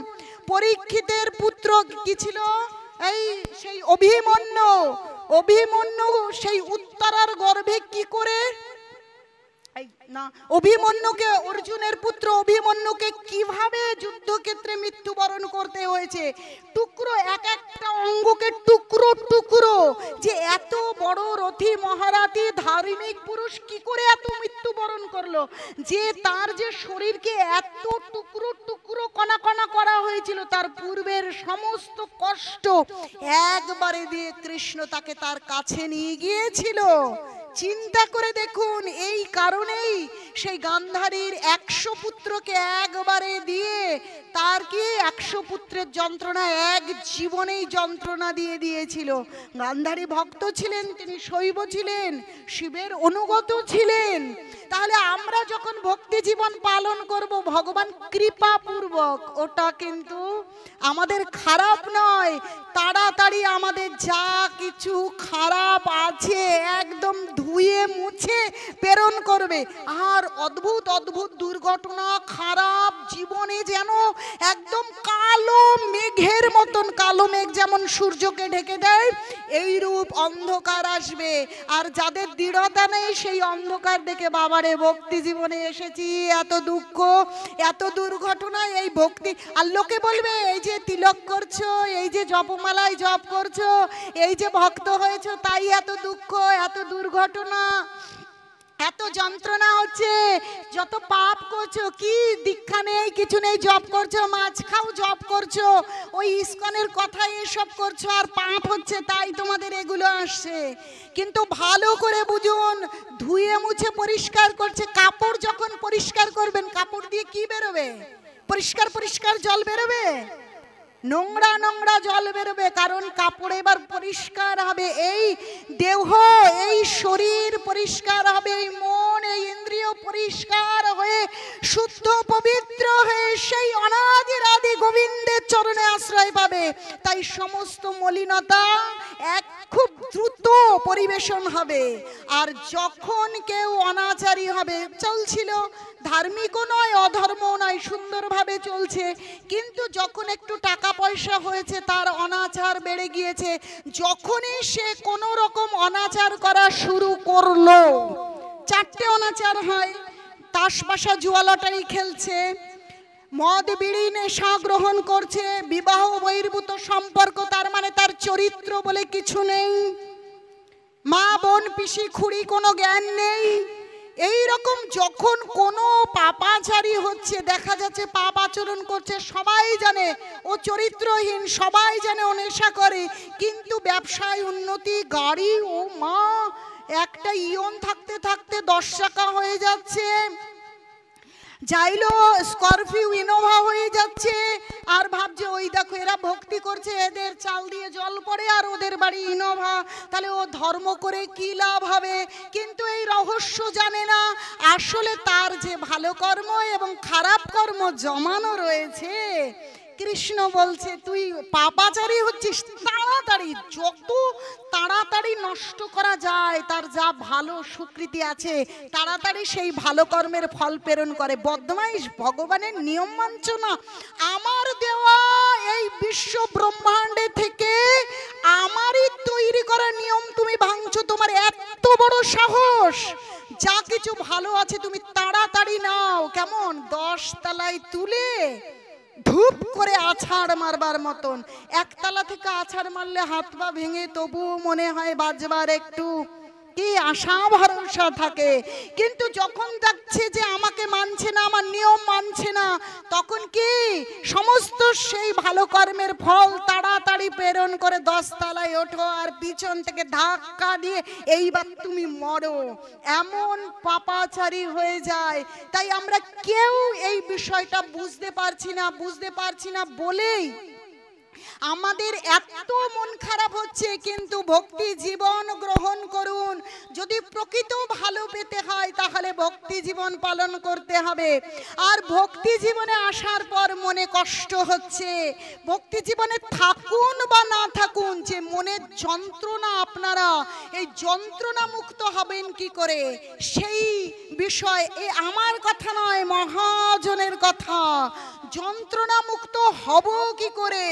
পরীক্ষিতের পুত্র কি ছিল? এই সেই অভিমন্যু। অভিমন্যু সেই উত্তরার গর্ভে কি করে না, অভিমন্যুকে, অর্জুনের পুত্র অভিমন্যুকে কিভাবে যুদ্ধক্ষেত্রে মৃত্যুবরণ করতে হয়েছে। টুকরো, এক একটা অঙ্গকে টুকরো টুকরো, যে এত বড় রথী মহারথী ধার্মিক পুরুষ কি করে এত মৃত্যুবরণ করলো, যে তার যে শরীরকে এত টুকরো টুকরো কণা কণা করা হয়েছিল, তার পূর্বের সমস্ত কষ্ট একবারে দিয়ে কৃষ্ণ তাকে তার কাছে নিয়ে গিয়েছিল। চিন্তা করে দেখুন, এই কারণেই সেই গান্ধারীর 100 পুত্রকে একবারে দিয়ে তার কি 100 পুত্রের যন্ত্রণা এক জীবনেই যন্ত্রণা দিয়ে দিয়েছিল। গান্ধারী ভক্ত ছিলেন, তিনি শৈব ছিলেন, শিবের অনুগত ছিলেন। তাহলে আমরা যখন ভক্তি জীবন পালন করব ভগবান কৃপা পূর্বক, ওটা কিন্তু আমাদের খারাপ নয়, তাড়াতাড়ি আমাদের যা কিছু খারাপ আছে একদম ধুয়ে মুছে প্রেরণ করবে। আর অদ্ভুত অদ্ভুত দুর্ঘটনা, খারাপ জীবনে যেন একদম কালো মেঘের মতন, কালো মেঘ যেমন সূর্যকে ঢেকে দেয়, এই রূপ অন্ধকার আসবে। আর যাদের দৃঢ়তা নেই সেই অন্ধকার দেখে বাবারে ভক্তি জীবনে এসেছি, এত দুঃখ এত দুর্ঘটনা, এই ভক্তি। আর লোকে বলবে এই যে তিলক করছো, এই যে জপমালায় জপ করছো, এই যে ভক্ত হয়েছো, তাই এত দুঃখ এত দুর্ঘটনা এত যন্ত্রণা হচ্ছে, যত পাপ করছো, কি দীক্ষা নেই কিছু নেই, জপ করছো, মাছ খাও জপ করছো, ওই ইস্কনের কথাই এসব করছো, আর পাপ হচ্ছে তাই তোমাদের এগুলো আসছে। কিন্তু ভালো করে বুঝুন, ধুয়ে মুছে পরিষ্কার করছে। কাপড় যখন পরিষ্কার করবেন, কাপড় দিয়ে কি বেরোবে? পরিষ্কার পরিষ্কার জল বেরোবে? নোংরা নোংরা জল বেরোবে, কারণ কাপড় এবার পরিষ্কার হবে। এই দেহ, এই শরীর পরিষ্কার হবে, এই মন, এই ইন্দ্রিয় পরিষ্কার হয়ে শুদ্ধ পবিত্র হয়ে সেই অনাদির আদি গোবিন্দের চরণে আশ্রয় পাবে। তাই সমস্ত মলিনতা এক খুব দ্রুত পরিবেশন হবে। আর যখন কেউ অনাচারী হবে, চলছিল, ধার্মিকও নয় অধর্মও নয়, সুন্দরভাবে চলছে, কিন্তু যখন একটু টাকা পয়সা হয়েছে তার অনাচার বেড়ে গিয়েছে। যখনই সে কোনো রকম অনাচার করা শুরু করলো, 4টে অনাচার হয়। তাসবাসা জুয়া লটারি খেলছে, মদ বিড়ি নেশা গ্রহণ করছে, বিবাহ বহির্ভূত সম্পর্ক, তার মানে তার চরিত্র বলে কিছু নেই, মা বোন পিসি খুড়ি কোনো জ্ঞান নেই। এই রকম যখন কোনো পাপাচারী হচ্ছে, দেখা যাচ্ছে পাপ আচরণ করছে, সবাই জানে ও চরিত্রহীন, সবাই জানে ও নেশা করে, কিন্তু ব্যবসায় উন্নতি, গাড়ি, ও মা, একটা ইয়ন থাকতে থাকতে 10 চাকা হয়ে যাচ্ছে, যাইলো স্করপিও ইনোভা হয়ে যাচ্ছে, আর ভাবছে ওই দেখো এরা ভক্তি করছে, এদের চাল দিয়ে জল পড়ে আর ওদের বাড়ি ইনোভা, তাহলে ও ধর্ম করে কি লাভ হবে? কিন্তু এই রহস্য জানে না, আসলে তার যে ভালো কর্ম এবং খারাপ কর্ম জমানো রয়েছে। কৃষ্ণ বলছে তুই পাপাচারী হচ্ছিস, তাড়াতাড়ি, যত তাড়াতাড়ি নষ্ট করা যায় তার যা ভালো স্বীকৃতি আছে, তাড়াতাড়ি সেই ভালো কর্মের ফল প্রেরণ করে। বদমাইশ, ভগবানের নিয়ম মানছ না। আমার দেওয়া এই বিশ্ব ব্রহ্মাণ্ডে থেকে আমারই তৈরি করা নিয়ম তুমি ভাঙছো, তোমার এত বড় সাহস! যা কিছু ভালো আছে তুমি তাড়াতাড়ি নাও। কেমন 10 তলায় তুলে ধূপ করে আছাড় মারবার মতন। 1 তলা থেকে আছাড় মারলে হাত পা ভেঙে তবুও মনে হয় বাজবার একটু কি আশা ভরসা থাকে। কিন্তু যখন দেখছে যে আমাকে মানছে না, আমার নিয়ম মানছে না, তখন কি সমস্ত সেই ভালো কর্মের ফল তাড়াতাড়ি প্রেরণ করে 10 তলায় ওঠো আর পিছন থেকে ধাক্কা দিয়ে এইবার তুমি মরো, এমন পাপাচারী হয়ে যায়। তাই আমরা কেউ এই বিষয়টা বুঝতে পারছি না বলেই আমাদের এত মন খারাপ হচ্ছে। কিন্তু ভক্তি জীবন গ্রহণ করুন। যদি প্রকৃত ভালো পেতে হয় তাহলে ভক্তি জীবন পালন করতে হবে। আর ভক্তি জীবনে আসার পর মনে কষ্ট হচ্ছে, ভক্তি জীবনে থাকুন বা না থাকুন, যে মনের যন্ত্রণা, আপনারা এই যন্ত্রণা মুক্ত হবেন কি করে সেই বিষয়, এ আমার কথা নয়, মহাজনের কথা। যন্ত্রণা মুক্ত হব কি করে?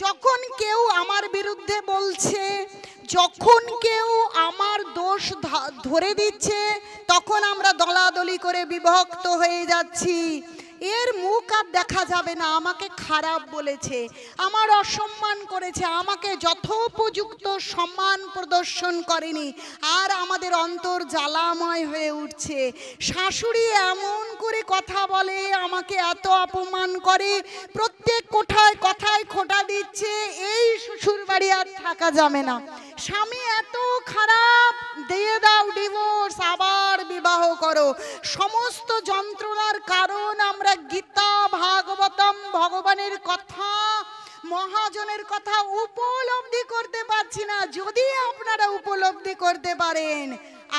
যখন কেউ আমার বিরুদ্ধে বলছে, যখন কেউ আমার দোষ ধরে দিচ্ছে, তখন আমরা দলাদলি করে বিভক্ত হয়ে যাচ্ছি। এর মুখ আর দেখা যাবে না, আমাকে খারাপ বলেছে, আমার অসম্মান করেছে, আমাকে যথোপযুক্ত সম্মান প্রদর্শন করেনি, আর আমাদের অন্তর জ্বালাময় হয়ে উঠছে। শাশুড়ি এমন করে কথা বলে, আমাকে এত অপমান করে, প্রত্যেক কথায় খোঁটা দিচ্ছে, এই শ্বশুর বাড়ি আর থাকা যাবে না। স্বামী এত খারাপ, দিয়ে দাও ডিভোর্স, আবার বিবাহ করো। সমস্ত যন্ত্রণার কারণ আমরা গীতা, ভাগবতম, ভগবানের কথা, মহাজনের কথা উপলব্ধি করতে পারছি না। যদি আপনারা উপলব্ধি করতে পারেন,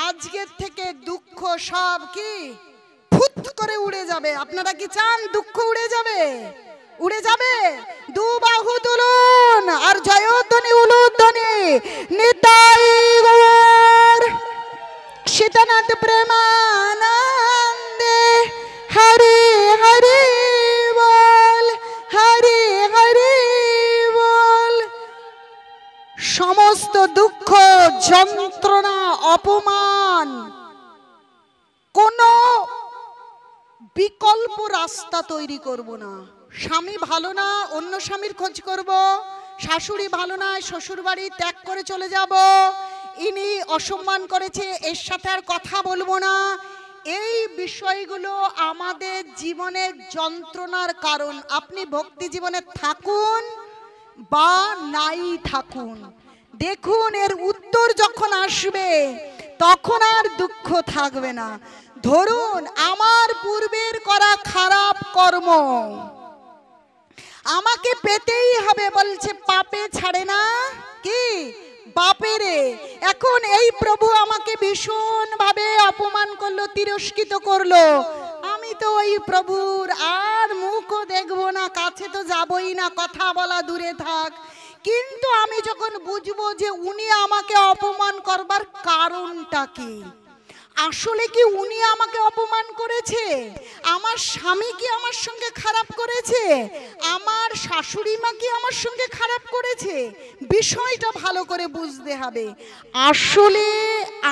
আজকের থেকে দুঃখ সব কি ফুট করে উড়ে যাবে। আপনারা কি চান দুঃখ উড়ে যাবে? উড়ে যাবে? দু বাহু তুলুন আর জয়ধ্বনি উলুধ্বনি, নিতাই গৌর সীতানাথ প্রেমানন্দে, হরে হরে বল, হরে হরে বল। সমস্ত দুঃখ, যন্ত্রণা, অপমান, কোনো বিকল্প রাস্তা তৈরি করব না। স্বামী ভালো না, অন্য স্বামীর খোঁজ করব। শাশুড়ি ভালো না, শ্বশুর বাড়ি ত্যাগ করে চলে যাব। ইনি অসম্মান করেছে, এর সাথে আর কথা বলবো না। এই বিষয়গুলো আমাদের জীবনের যন্ত্রণার কারণ। আপনি ভক্তি জীবনে থাকুন বা নাই থাকুন, দেখুন এর উত্তর যখন আসবে তখন আর দুঃখ থাকবে না। ধরুন আমার পূর্বের করা খারাপ কর্ম আমাকে পেতেই হবে, বলছে পাপে ছাড়ে না কি বাপেরে। এখন এই প্রভু আমাকে ভীষণ ভাবে অপমান করলো, তিরস্কৃত করলো, আমি তো ওই প্রভুর আর মুখও দেখবো না, কাছে তো যাবই না, কথা বলা দূরে থাক। কিন্তু আমি যখন বুঝবো যে উনি আমাকে অপমান করবার কারণটা কি, আসলে কি উনি আমাকে অপমান করেছে, আমার স্বামী কি আমার সঙ্গে খারাপ করেছে, আমার শাশুড়ি মা কি আমার সঙ্গে খারাপ করেছে, বিষয়টা ভালো করে বুঝতে হবে। আসলে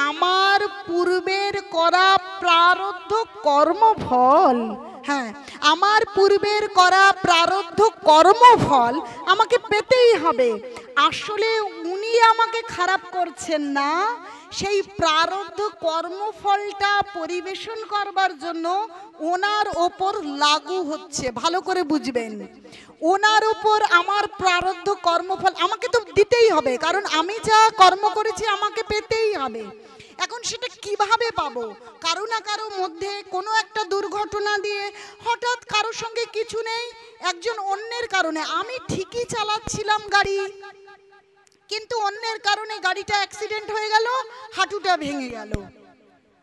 আমার পূর্বের করা প্রারব্ধ কর্মফল, হ্যাঁ আমার পূর্বের করা প্রারব্ধ কর্মফল আমাকে পেতেই হবে। আসলে উনি আমাকে খারাপ করছেন না, সেই প্রারব্ধ কর্মফলটা পরিবেশন করবার জন্য ওনার ওপর লাগু হচ্ছে। ভালো করে বুঝবেন, ওনার ওপর আমার প্রারব্ধ কর্মফল আমাকে তো দিতেই হবে, কারণ আমি যা কর্ম করেছি আমাকে পেতেই হবে। এখন সেটা কিভাবে পাবো? কারো না কারো মধ্যে কোনো একটা দুর্ঘটনা দিয়ে, হঠাৎ কারোর সঙ্গে কিছু নেই, একজন অন্যের কারণে, আমি ঠিকই চালাচ্ছিলাম গাড়ি, কিন্তু অন্যের কারণে গাড়িটা অ্যাক্সিডেন্ট হয়ে গেল, হাঁটুটা ভেঙে গেল,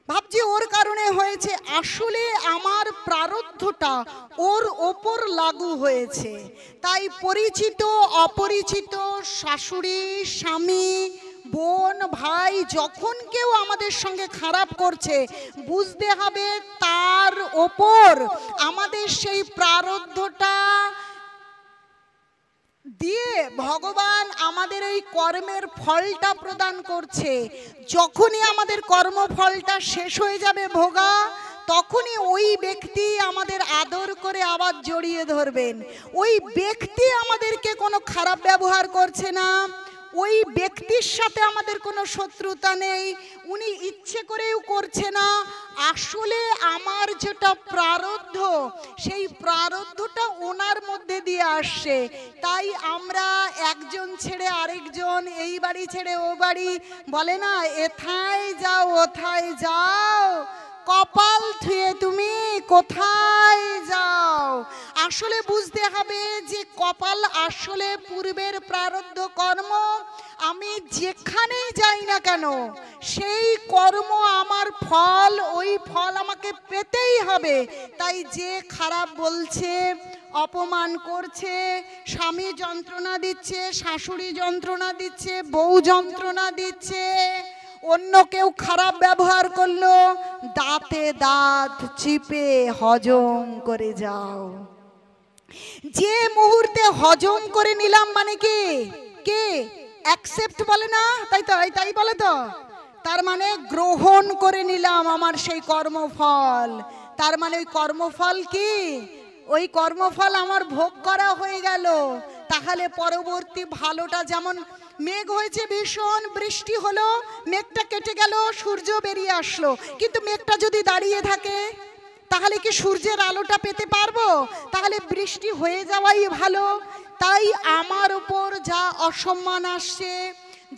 ভাবছি ওর কারণে হয়েছে। আসলে আমার প্রারব্ধটা ওর ওপর লাগু হয়েছে। তাই পরিচিত অপরিচিত, শাশুড়ি স্বামী বোন ভাই, যখন কেউ আমাদের সঙ্গে খারাপ করছে, বুঝতে হবে তার ওপর আমাদের সেই প্রারব্ধটা দিয়ে ভগবান আমাদের এই কর্মের ফলটা প্রদান করছে। যখনই আমাদের কর্মফলটা শেষ হয়ে যাবে ভোগা, তখনই ওই ব্যক্তি আমাদের আদর করে আবার জড়িয়ে ধরবেন। ওই ব্যক্তি আমাদেরকে কোনো খারাপ ব্যবহার করছে না, ওই ব্যক্তির সাথে আমাদের কোনো শত্রুতা নেই, উনি ইচ্ছে করেও করছে না। আসলে আমার যেটা প্রারব্ধ, সেই প্রারব্ধটা ওনার মধ্যে দিয়ে আসছে। তাই আমরা একজন ছেড়ে আরেকজন, এই বাড়ি ছেড়ে ও বাড়ি, বলে না এথায় যাও ওথায় যাও, কপাল থুয়ে তুমি কোথায় যাও। আসলে বুঝতে হবে যে কপাল আসলে পূর্বের প্রারব্ধ কর্ম। আমি যেখানেই যাই না কেন সেই কর্ম আমার ফল, ওই ফল আমাকে পেতেই হবে। তাই যে খারাপ বলছে, অপমান করছে, স্বামী যন্ত্রণা দিচ্ছে, শাশুড়ি যন্ত্রণা দিচ্ছে, বউ যন্ত্রণা দিচ্ছে, অন্য কেউ খারাপ ব্যবহার করলো, দাঁতে দাঁত চিপে হজম করে যাও। যে মুহূর্তে হজম করে নিলাম, মানে কি কে অ্যাকসেপ্ট বলে না, তাই তো, তাই বলে তো, তার মানে গ্রহণ করে নিলাম আমার সেই কর্মফল। তার মানে ওই কর্মফল কি, ওই কর্মফল আমার ভোগ করা হয়ে গেল। তাহলে পরবর্তী ভালোটা, যেমন মেঘ হয়েছে ভীষণ, বৃষ্টি হলো, মেঘটা কেটে গেল, সূর্য বেরিয়ে আসলো, কিন্তু মেঘটা যদি দাঁড়িয়ে থাকে তাহলে কি সূর্যের আলোটা পেতে পারবো? তাহলে বৃষ্টি হয়ে যাওয়াই ভালো। তাই আমার উপর যা অসম্মান আসছে,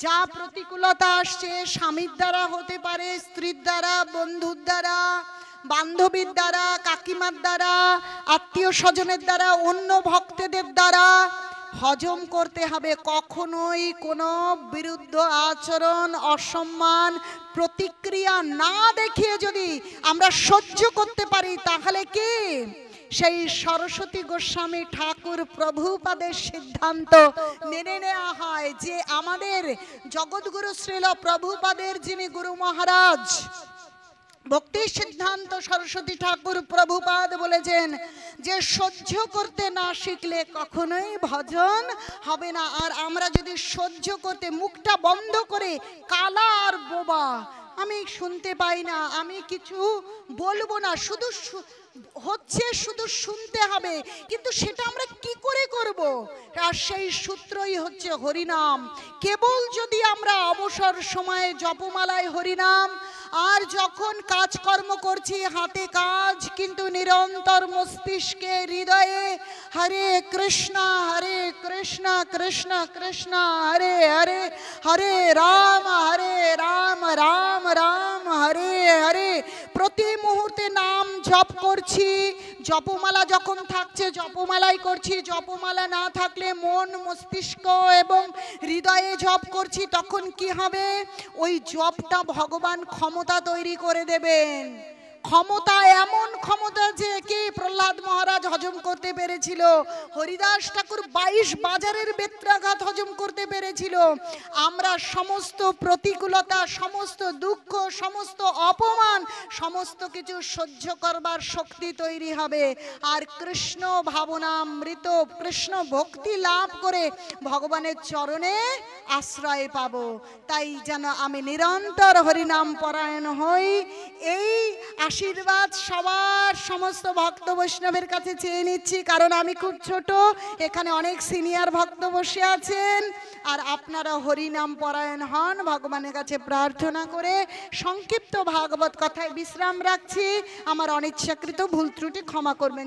যা প্রতিকূলতা আসছে, স্বামীর দ্বারা হতে পারে, স্ত্রীর দ্বারা, বন্ধুর দ্বারা, বান্ধবীর দ্বারা, কাকিমার দ্বারা, আত্মীয় স্বজনের দ্বারা, অন্য ভক্তদের দ্বারা, হজম করতে হবে। কখনোই কোনো বিরুদ্ধ আচরণ, অসম্মান, প্রতিক্রিয়া না দেখিয়ে যদি আমরা সহ্য করতে পারি, তাহলে কি সেই সরস্বতী গোস্বামী ঠাকুর প্রভুপাদের সিদ্ধান্ত মেনে নেওয়া হয় যে আমাদের জগৎগুরু শ্রীল প্রভুপাদের যিনি গুরু মহারাজ ভক্তি সিদ্ধান্ত সরস্বতী ঠাকুর প্রভুপাদ বলেছেন যে সহ্য করতে না শিখলে কখনোই ভজন হবে না। আর আমরা যদি সহ্য করতে, মুখটা বন্ধ করে কালা আর বোবা, আমি শুনতে পাই না, আমি কিছু বলবো না, শুধু হচ্ছে, শুধু শুনতে হবে, কিন্তু সেটা আমরা কি করে করব? আর সেই সূত্রই হচ্ছে হরিনাম। কেবল যদি আমরা অবসর সময়ে জপমালায় হরিনাম, আর যখন কাজকর্ম করছি হাতে কাজ, কিন্তু নিরন্তর মস্তিষ্কে হৃদয়ে হরে কৃষ্ণ কৃষ্ণ কৃষ্ণ হরে হরে, হরে রাম রাম রাম হরে হরে, প্রতি মুহূর্তে নাম জপ করছি। জপমালা যখন থাকছে জপমালাই করছি, জপমালা না থাকলে মন, মস্তিষ্ক এবং হৃদয়ে জপ করছি, তখন কি হবে? ওই জপটা ভগবান ক্ষমতা তৈরি করে দেবেন। ক্ষমতা, এমন ক্ষমতা যে কি প্রহ্লাদ মহারাজ হজম করতে পেরেছিল, হরিদাস ঠাকুর 22 বাজারের বেত্রাঘাত হজম করতে পেরেছিল। আমরা সমস্ত প্রতিকূলতা, সমস্ত দুঃখ, সমস্ত অপমান, সমস্ত কিছু সহ্য করবার শক্তি তৈরি হবে। আর কৃষ্ণ ভাবনামৃত, কৃষ্ণ ভক্তি লাভ করে ভগবানের চরণে আশ্রয় পাব। তাই যেন আমি নিরন্তর হরিনাম পরায়ণ হই। এই আশীর্বাদ সবার, সমস্ত ভক্ত বৈষ্ণবের কাছে চেয়ে নিচ্ছি, কারণ আমি খুব ছোট, এখানে অনেক সিনিয়র ভক্ত বসে আছেন। আর আপনারা হরিনাম পরায়ণ হন। ভগবানের কাছে প্রার্থনা করে সংক্ষিপ্ত ভাগবত কথায় বিশ্রাম রাখছি। আমার অনিচ্ছাকৃত ভুল ত্রুটি ক্ষমা করবেন।